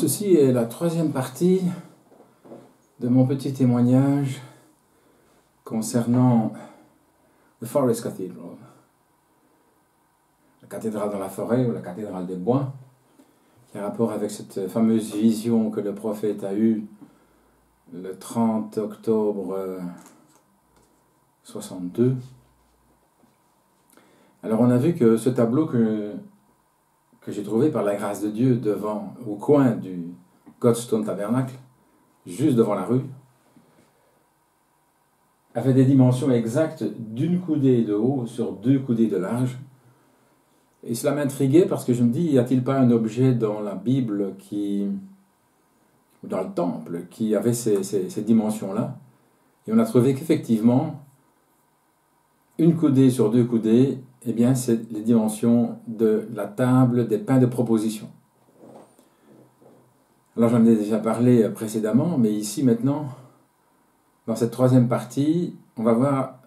ceci est la troisième partie de mon petit témoignage concernant The Forest Cathedral, la cathédrale dans la forêt ou la cathédrale des bois, qui a rapport avec cette fameuse vision que le prophète a eue le 30 octobre 62. Alors on a vu que ce tableau que j'ai trouvé par la grâce de Dieu au coin du Godstone Tabernacle, juste devant la rue, avait des dimensions exactes d'une coudée de haut sur 2 coudées de large. Et cela m'intriguait parce que je me dis, y a-t-il pas un objet dans la Bible ou dans le temple qui avait ces dimensions-là? Et on a trouvé qu'effectivement, une coudée sur 2 coudées, eh bien, c'est les dimensions de la table des pains de proposition. Alors j'en ai déjà parlé précédemment, mais ici maintenant, dans cette troisième partie, on va voir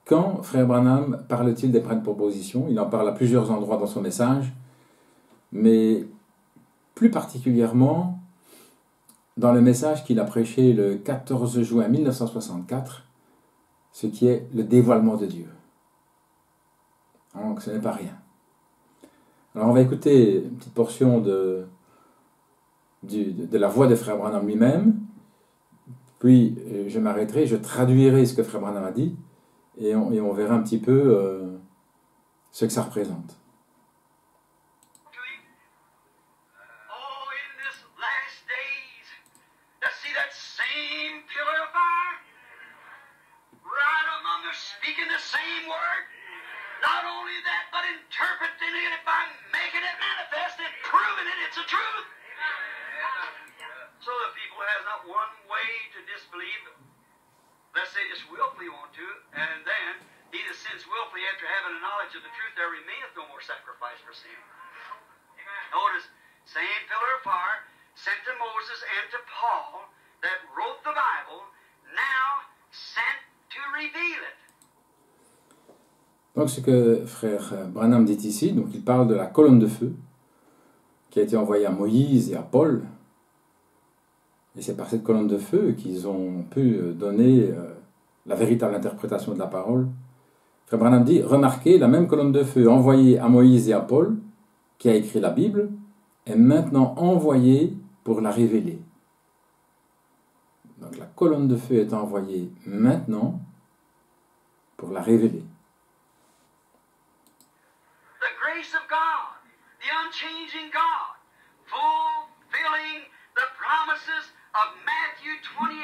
quand Frère Branham parle-t-il des pains de proposition. Il en parle à plusieurs endroits dans son message, mais plus particulièrement dans le message qu'il a prêché le 14 juin 1964, ce qui est le dévoilement de Dieu. Donc ce n'est pas rien. Alors on va écouter une petite portion de la voix de Frère Branham lui-même, puis je m'arrêterai, je traduirai ce que Frère Branham a dit, et on verra un petit peu ce que ça représente. So the people has not one way to disbelieve. Let's say just willfully want to, and then he that sins willfully after having a knowledge of the truth, there remaineth no more sacrifice for sin. Notice, same pillar of fire sent to Moses and to Paul that wrote the Bible, now sent to reveal it. Donc ce que Frère Branham dit ici, donc il parle de la colonne de feu qui a été envoyée à Moïse et à Paul. Et c'est par cette colonne de feu qu'ils ont pu donner la véritable interprétation de la parole. Frère Branham dit, remarquez, la même colonne de feu envoyée à Moïse et à Paul, qui a écrit la Bible, est maintenant envoyée pour la révéler. Donc la colonne de feu est envoyée maintenant pour la révéler. The grace of God, the unchanging God, fulfilling the promises of Matthew 28.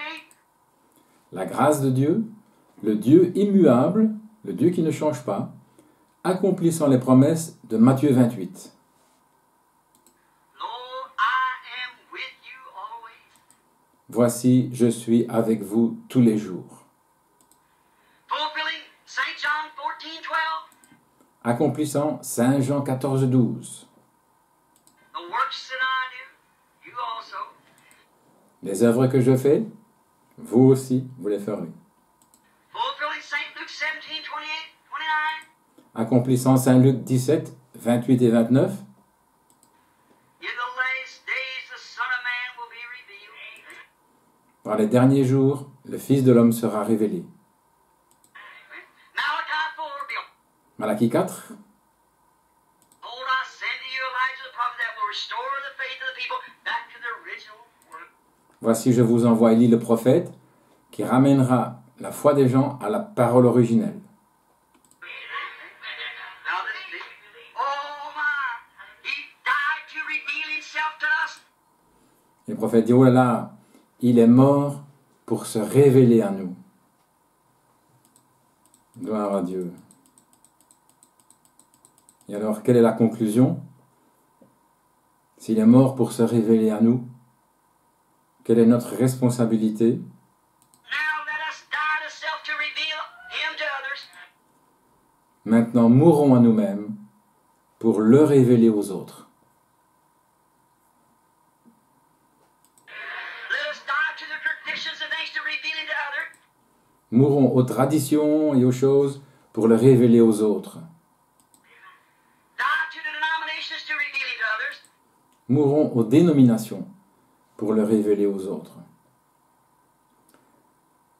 La grâce de Dieu, le Dieu immuable, le Dieu qui ne change pas, accomplissant les promesses de Matthieu 28. Lo, I am with you always. Voici, je suis avec vous tous les jours. Fulfilling St. John 14:12. Accomplissant Saint Jean 14,12. The works that I do, you also. Les œuvres que je fais, vous aussi, vous les ferez. Fulfilling St. Luke 17:28, 29. Accomplissant Saint Luc 17, 28 et 29. In the last days, the Son of Man will be revealed. Dans les derniers jours, le Fils de l'homme sera révélé. Malachi 4, Bill. Malachie 4. Behold, I send to you Elijah the prophet that will restore the faith of the people back to the original work. Voici, je vous envoie Élie le prophète, qui ramènera la foi des gens à la parole originelle. Now this big, oh my, he died to reveal himself to us. Et le prophète dit, oh là là, il est mort pour se révéler à nous. Gloire à Dieu. Et alors, quelle est la conclusion? S'il est mort pour se révéler à nous, quelle est notre responsabilité? Now let us die to self to reveal him to others. Maintenant, mourons à nous-mêmes pour le révéler aux autres. Let us die to the traditions and things to reveal him to others. Mourons aux traditions et aux choses pour le révéler aux autres. Die to the denominations to reveal him to others. mourons aux dénominations pour le révéler aux autres.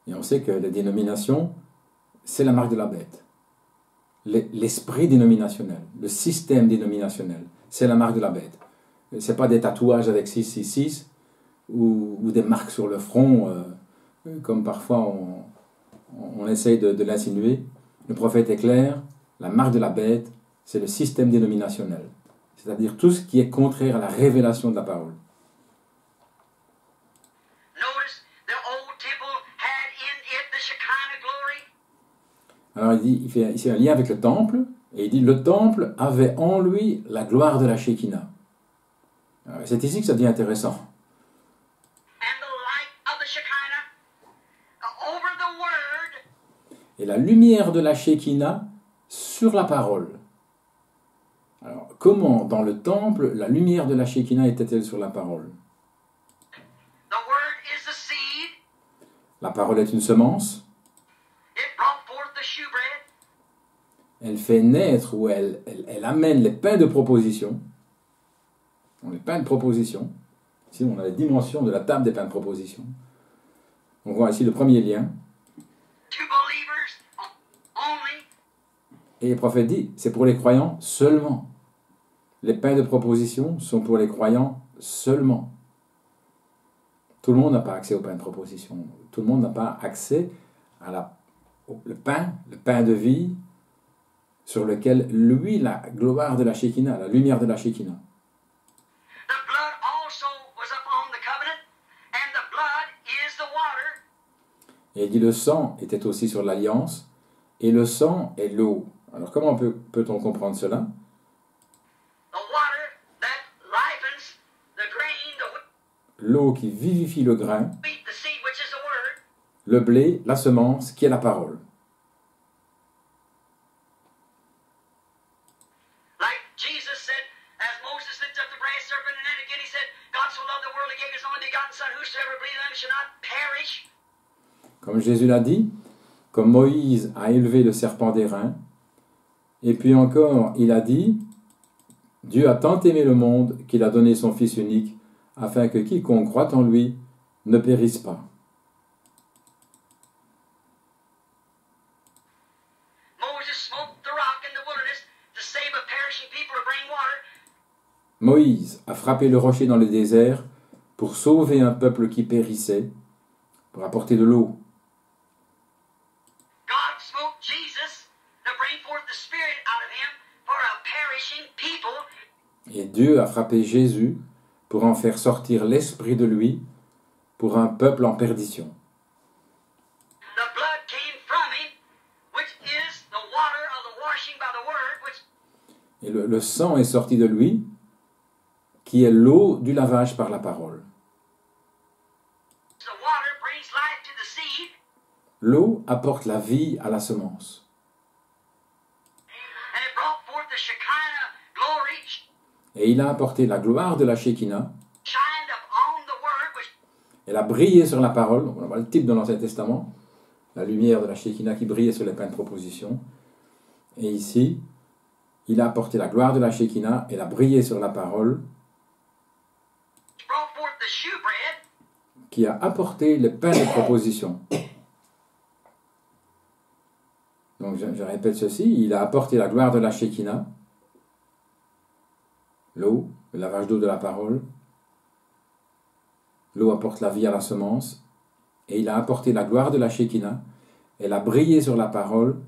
Et on sait que les dénominations, c'est la marque de la bête. L'esprit dénominationnel, le système dénominationnel, c'est la marque de la bête. Ce n'est pas des tatouages avec 666 ou des marques sur le front, comme parfois on essaye de l'insinuer. Le prophète est clair, la marque de la bête, c'est le système dénominationnel. C'est-à-dire tout ce qui est contraire à la révélation de la parole. Alors il fait ici un lien avec le temple, et il dit le temple avait en lui la gloire de la Shekinah. C'est ici que ça devient intéressant. Et la lumière de la Shekinah sur la parole. Alors, comment, dans le temple, la lumière de la Shekinah était-elle sur la parole? La parole est une semence. Elle fait naître ou elle amène les pains de proposition. Les pains de proposition. Ici, on a la dimension de la table des pains de proposition. On voit ici le premier lien. Et le prophète dit, c'est pour les croyants seulement. Les pains de proposition sont pour les croyants seulement. Tout le monde n'a pas accès aux pains de proposition. Tout le monde n'a pas accès à le pain de vie, sur lequel, lui, la gloire de la Shekinah, la lumière de la Shekinah. Et il dit, le sang était aussi sur l'alliance, et le sang est l'eau. Alors comment peut-on comprendre cela? L'eau qui vivifie le grain, le blé, la semence, qui est la parole. Comme Jésus l'a dit, comme Moïse a élevé le serpent d'airain, et puis encore, il a dit, Dieu a tant aimé le monde qu'il a donné son Fils unique, afin que quiconque croit en lui ne périsse pas. Moïse a frappé le rocher dans le désert pour sauver un peuple qui périssait, pour apporter de l'eau. Et Dieu a frappé Jésus pour en faire sortir l'esprit de lui pour un peuple en perdition. Et le sang est sorti de lui, qui est l'eau du lavage par la parole. L'eau apporte la vie à la semence. Et il a apporté la gloire de la Shekinah. Elle a brillé sur la parole. On voit le type de l'Ancien Testament. La lumière de la Shekinah qui brillait sur les pains de proposition. Et ici, il a apporté la gloire de la Shekinah. Elle a brillé sur la parole. Qui a apporté les pains de proposition. Donc je répète ceci. Il a apporté la gloire de la Shekinah. L'eau, le lavage d'eau de la parole. L'eau apporte la vie à la semence. Et il a apporté la gloire de la Shekinah. Elle a brillé sur la parole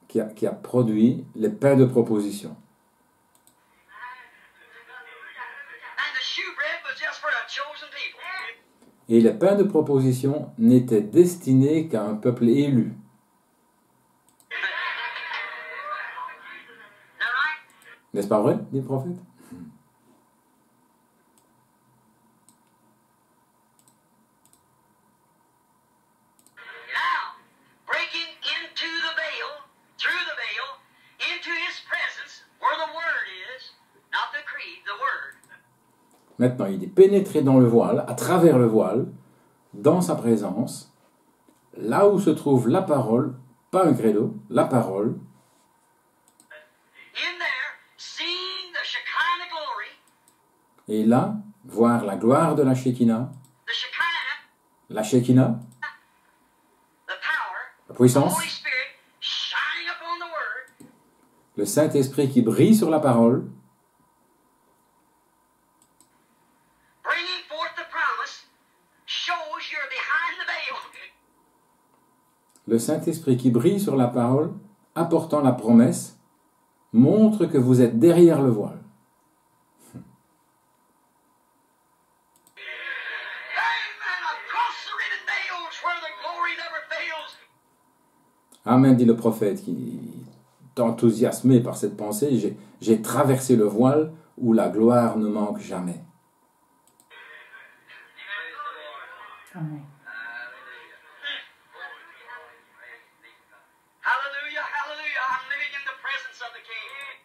qui a produit les pains de proposition. Et les pains de proposition n'étaient destinés qu'à un peuple élu. N'est-ce pas vrai, dit le prophète? Maintenant, il est pénétré dans le voile, à travers le voile, dans sa présence, là où se trouve la parole, pas un credo, la parole. Et là, voir la gloire de la Shekinah, the Shekinah, la Shekinah, the power, la the puissance, Holy Spirit shining upon the Word, le Saint-Esprit qui brille sur la parole, bringing forth the promise, shows you're behind the veil. le Saint-Esprit qui brille sur la parole, apportant la promesse, montre que vous êtes derrière le voile. Amen. Across the riven veils where the glory never fails. Amen, dit le prophète, qui est enthousiasmé par cette pensée. J'ai traversé le voile où la gloire ne manque jamais. Amen. Hallelujah, hallelujah. I'm living in the presence of the King.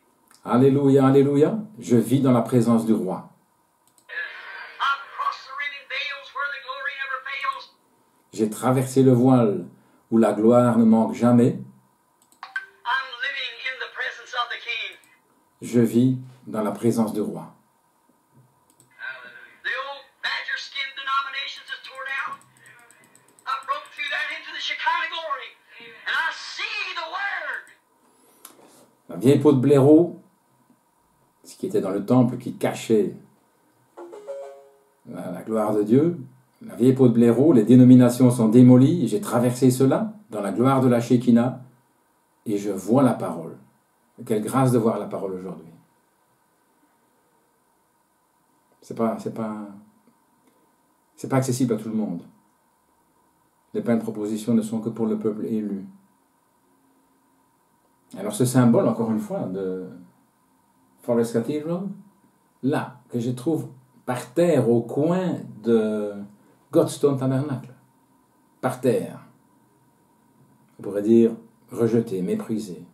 Alléluia, alléluia, je vis dans la présence du roi. I've crossed the riven veils where the glory never fails. J'ai traversé le voile où la gloire ne manque jamais. I'm living in the presence of the King. Je vis dans la présence du roi. The old badger skin denominations is tore down. I broke through that into the Shekinah glory. And I see the Word. La vieille peau de blaireau, ce qui était dans le temple qui cachait la gloire de Dieu, la vieille peau de blaireau, les dénominations sont démolies, j'ai traversé cela dans la gloire de la Shekinah et je vois la parole. Quelle grâce de voir la parole aujourd'hui. C'est pas accessible à tout le monde. Les pleines propositions ne sont que pour le peuple élu. Alors ce symbole, encore une fois, de Forest Cathedral, là, que je trouve par terre au coin de Godstone Tabernacle. Par terre. On pourrait dire rejeté, méprisé.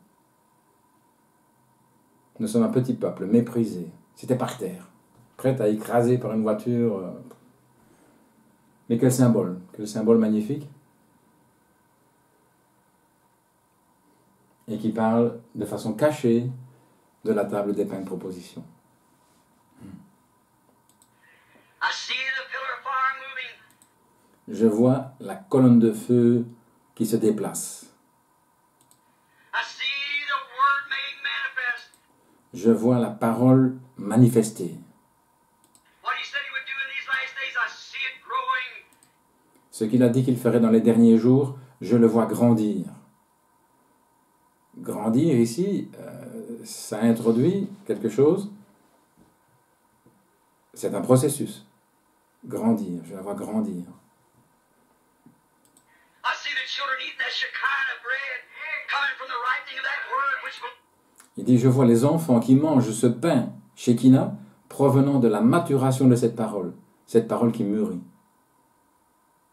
Nous sommes un petit peuple, méprisé. C'était par terre. Prêt à écraser par une voiture. Mais quel symbole magnifique. Et qui parle de façon cachée de la table des pains de proposition. I see the pillar of fire moving. Je vois la colonne de feu qui se déplace. I see the Word made manifest. Je vois la parole manifestée. What he said he would do in these last days, I see it growing. Ce qu'il a dit qu'il ferait dans les derniers jours, je le vois grandir. Grandir ici, ça introduit quelque chose. C'est un processus. Grandir, je la vois grandir. I see the children eat that Shekinah bread coming from the ripening of that Word which will... Il dit, je vois les enfants qui mangent ce pain, Shekinah, provenant de la maturation de cette parole qui mûrit.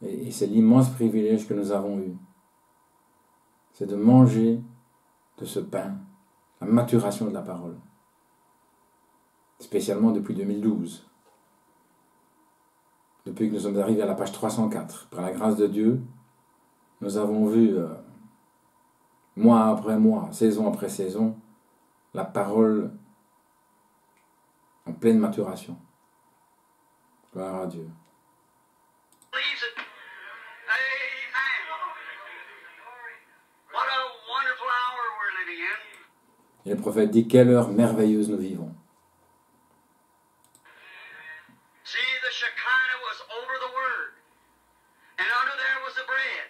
Et c'est l'immense privilège que nous avons eu. C'est de manger de ce pain, la maturation de la parole. Spécialement depuis 2012. Depuis que nous sommes arrivés à la page 304, par la grâce de Dieu, nous avons vu, mois après mois, saison après saison, la parole en pleine maturation. Gloire à Dieu. believes it. Amen. What a wonderful hour we're living in. Et le prophète dit, quelle heure merveilleuse nous vivons. See, the Shekinah was over the Word. And under there was the bread.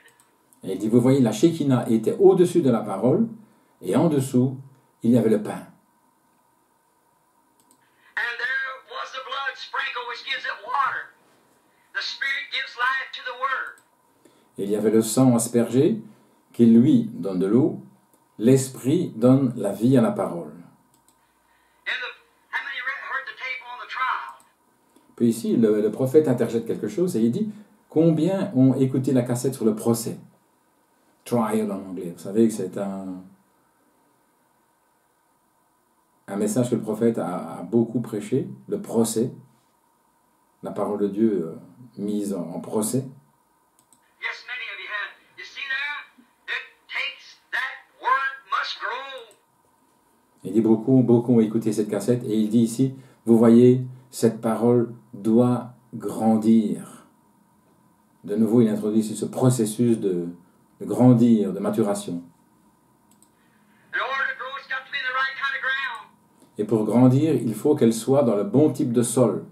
Et il dit, vous voyez, la Shekinah était au-dessus de la parole, et en dessous, il y avait le pain. And there was the blood sprinkled which gives it water. The Spirit gives life to the Word. Et il y avait le sang aspergé, qui lui donne de l'eau, l'esprit donne la vie à la parole. How many heard the tape on the trial? Puis ici, le prophète interjette quelque chose, et il dit, combien ont écouté la cassette sur le procès? Trial en anglais. Vous savez que c'est un message que le prophète a beaucoup prêché, le procès, la parole de Dieu mise en procès. Yes, many of you have. You see there? It takes that Word must grow. Il dit beaucoup ont écouté cette cassette, et il dit ici, vous voyez, cette parole doit grandir. De nouveau, il introduit ce processus de grandir, de maturation. In order to grow, it's got to be the right kind of ground. Et pour grandir, il faut qu'elle soit dans le bon type de sol.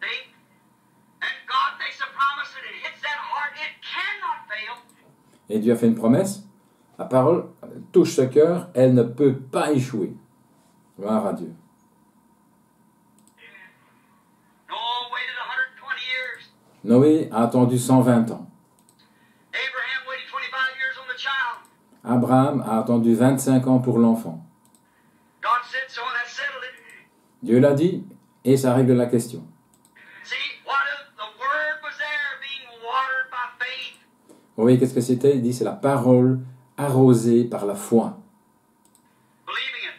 See? And God makes a promise and it hits that heart. It cannot fail. Et Dieu a fait une promesse. La parole elle touche ce cœur, elle ne peut pas échouer. Gloire à Dieu. Noah waited 120 years. Noé a attendu 120 ans. Abraham waited 25 years on the child. Abraham a attendu 25 ans pour l'enfant. God said so and that settled it. Dieu l'a dit et ça règle la question. See, what if the word was there being watered by faith? Vous voyez qu'est-ce que c'était? Il dit c'est la parole arrosée par la foi. Believing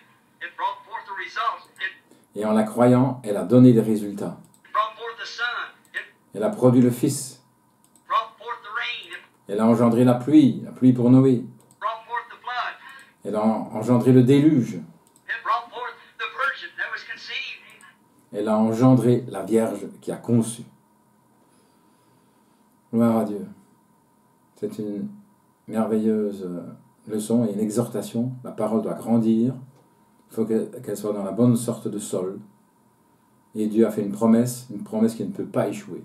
it brought forth the results. It Et en la croyant, elle a donné des résultats. brought forth the sun. It Elle a produit le Fils. brought forth the rain. It Elle a engendré la pluie pour Noé. brought forth the flood. Elle a engendré le déluge. It brought forth the virgin that was conceived. Elle a engendré la Vierge qui a conçu. Gloire à Dieu. C'est une merveilleuse leçon et une exhortation. La parole doit grandir. Il faut qu'elle soit dans la bonne sorte de sol. Et Dieu a fait une promesse qui ne peut pas échouer.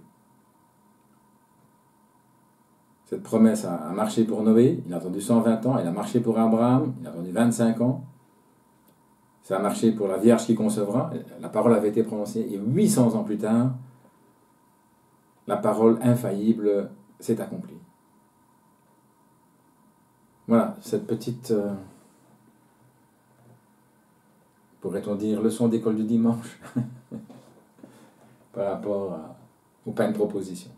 Cette promesse a marché pour Noé, il a attendu 120 ans, elle a marché pour Abraham, il a attendu 25 ans. Ça a marché pour la Vierge qui concevra, la parole avait été prononcée, et 800 ans plus tard, la parole infaillible s'est accomplie. Voilà, cette petite, pourrait-on dire, leçon d'école du dimanche, par rapport au pain de proposition.